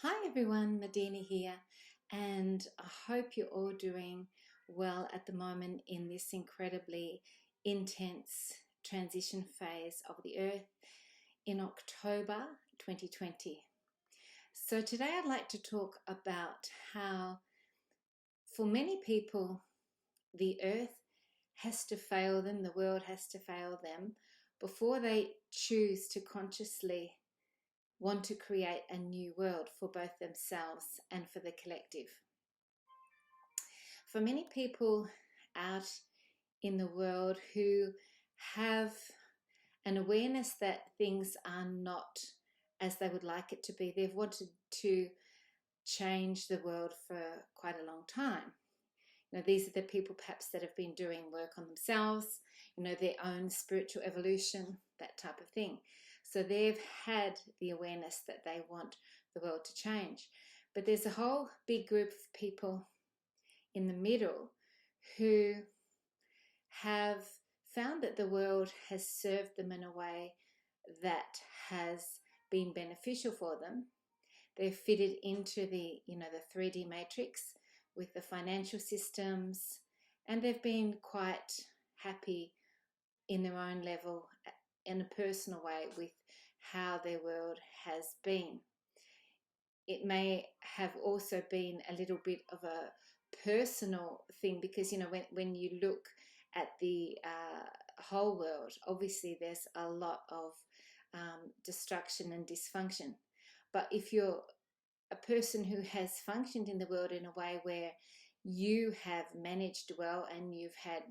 Hi everyone, Medyhne here, and I hope you're all doing well at the moment in this incredibly intense transition phase of the Earth in October 2020. So today I'd like to talk about how for many people the Earth has to fail them, the world has to fail them before they choose to consciously want to create a new world for both themselves and for the collective. For many people out in the world who have an awareness that things are not as they would like it to be, they've wanted to change the world for quite a long time. These are the people perhaps that have been doing work on themselves, their own spiritual evolution, that type of thing. So they've had the awareness that they want the world to change. But there's a whole big group of people in the middle who have found that the world has served them in a way that has been beneficial for them. They've fitted into the 3D matrix with the financial systems, and they've been quite happy in their own level in a personal way with how their world has been. It may have also been a little bit of a personal thing because when you look at the whole world, obviously there's a lot of destruction and dysfunction. But if you're a person who has functioned in the world in a way where you have managed well and you've had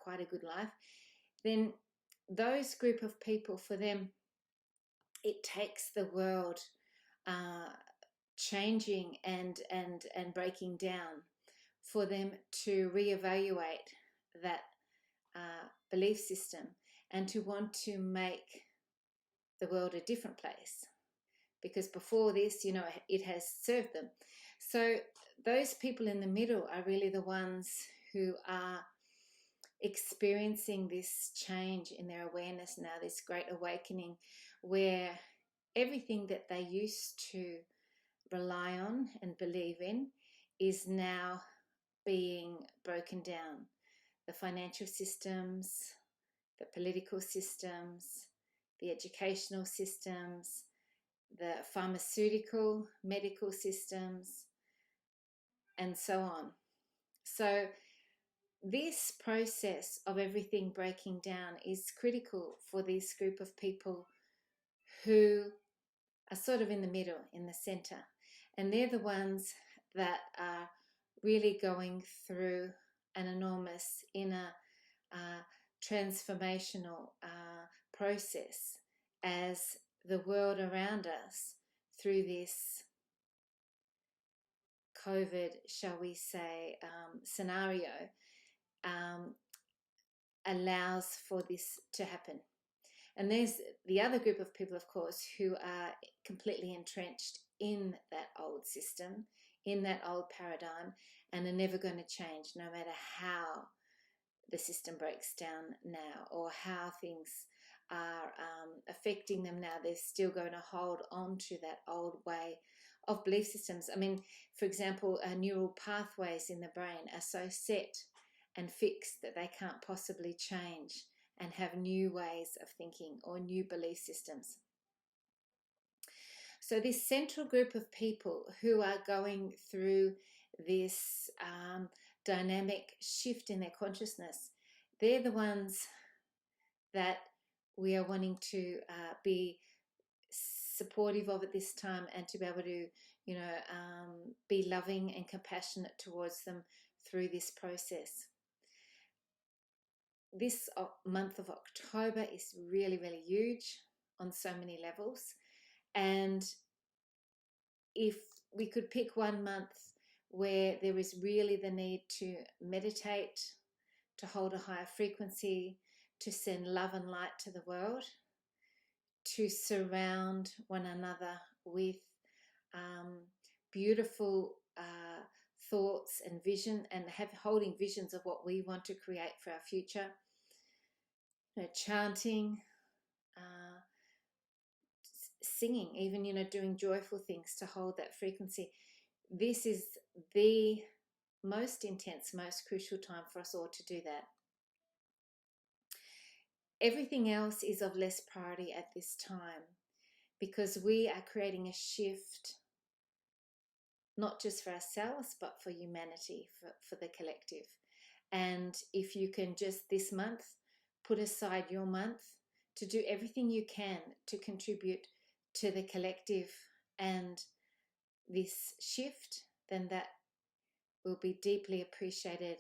quite a good life, then those group of people, for them, it takes the world changing and breaking down for them to reevaluate that belief system and to want to make the world a different place, because before this it has served them. So those people in the middle are really the ones who are experiencing this change in their awareness now, this great awakening, where everything that they used to rely on and believe in is now being broken down. The financial systems, the political systems, the educational systems, the pharmaceutical, medical systems, and so on. So this process of everything breaking down is critical for this group of people who are sort of in the middle, in the center. And they're the ones that are really going through an enormous inner transformational process as the world around us, through this COVID, shall we say, scenario, allows for this to happen. And there's the other group of people, of course, who are completely entrenched in that old system, in that old paradigm, and are never going to change, no matter how the system breaks down now or how things are affecting them now. They're still going to hold on to that old way of belief systems. I mean, for example, neural pathways in the brain are so set and fixed that they can't possibly change and have new ways of thinking or new belief systems. So this central group of people who are going through this dynamic shift in their consciousness, they're the ones that we are wanting to be supportive of at this time, and to be able to be loving and compassionate towards them through this process. This month of October is really, really huge on so many levels. And if we could pick one month where there is really the need to meditate, to hold a higher frequency, to send love and light to the world, to surround one another with beautiful thoughts and vision, and holding visions of what we want to create for our future, chanting, singing, even, doing joyful things to hold that frequency. This is the most intense, most crucial time for us all to do that. Everything else is of less priority at this time, because we are creating a shift, not just for ourselves, but for humanity, for the collective. And if you can just this month put aside your month to do everything you can to contribute to the collective and this shift, then that will be deeply appreciated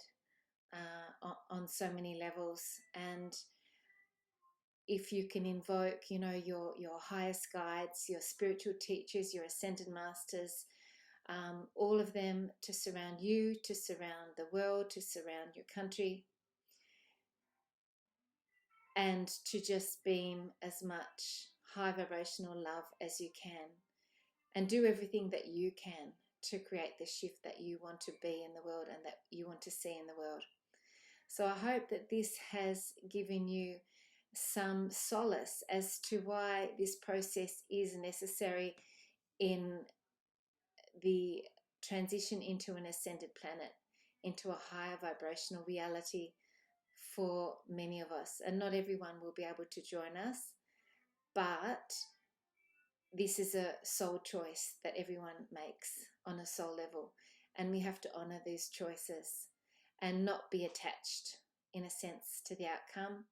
on so many levels. And if you can invoke, your highest guides, your spiritual teachers, your ascended masters, all of them to surround you, to surround the world, to surround your country, and to just beam as much high vibrational love as you can, and do everything that you can to create the shift that you want to be in the world and that you want to see in the world. So I hope that this has given you some solace as to why this process is necessary in the transition into an ascended planet, into a higher vibrational reality for many of us. And not everyone will be able to join us, but this is a soul choice that everyone makes on a soul level. And we have to honor these choices and not be attached, in a sense, to the outcome,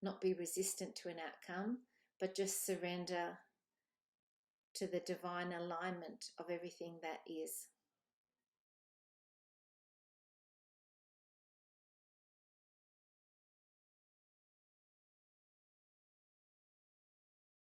not be resistant to an outcome, but just surrender to the divine alignment of everything that is.